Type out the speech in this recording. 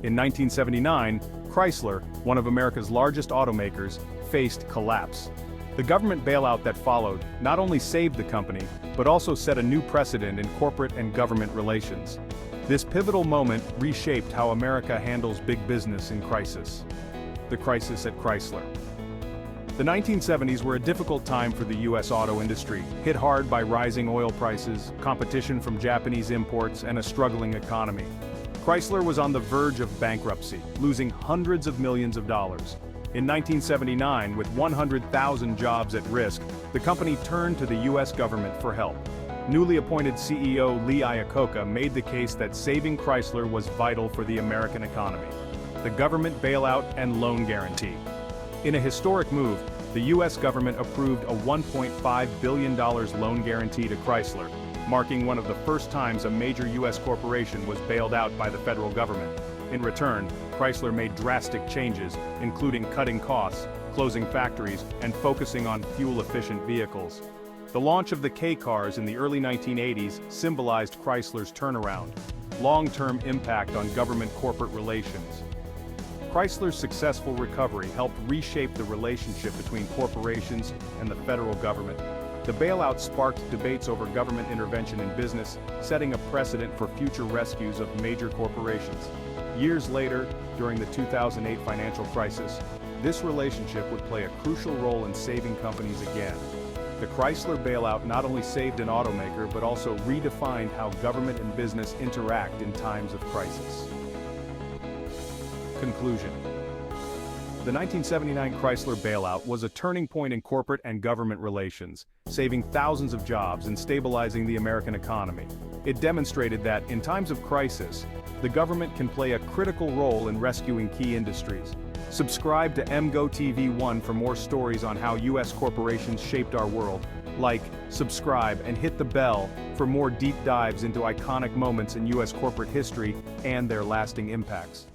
In 1979, Chrysler, one of America's largest automakers, faced collapse. The government bailout that followed not only saved the company, but also set a new precedent in corporate and government relations. This pivotal moment reshaped how America handles big business in crisis. The crisis at Chrysler. The 1970s were a difficult time for the U.S. auto industry, hit hard by rising oil prices, competition from Japanese imports, and a struggling economy. Chrysler was on the verge of bankruptcy, losing hundreds of millions of dollars. In 1979, with 100,000 jobs at risk, the company turned to the U.S. government for help. Newly appointed CEO Lee Iacocca made the case that saving Chrysler was vital for the American economy. The government bailout and loan guarantee. In a historic move, the U.S. government approved a $1.5 billion loan guarantee to Chrysler, marking one of the first times a major U.S. corporation was bailed out by the federal government. In return, Chrysler made drastic changes, including cutting costs, closing factories, and focusing on fuel-efficient vehicles. The launch of the K-cars in the early 1980s symbolized Chrysler's turnaround, long-term impact on government-corporate relations. Chrysler's successful recovery helped reshape the relationship between corporations and the federal government. The bailout sparked debates over government intervention in business, setting a precedent for future rescues of major corporations. Years later, during the 2008 financial crisis, this relationship would play a crucial role in saving companies again. The Chrysler bailout not only saved an automaker but also redefined how government and business interact in times of crisis. Conclusion. The 1979 Chrysler bailout was a turning point in corporate and government relations, saving thousands of jobs and stabilizing the American economy. It demonstrated that, in times of crisis, the government can play a critical role in rescuing key industries. Subscribe to Emgotv1 for more stories on how U.S. corporations shaped our world. Like, subscribe, and hit the bell for more deep dives into iconic moments in U.S. corporate history and their lasting impacts.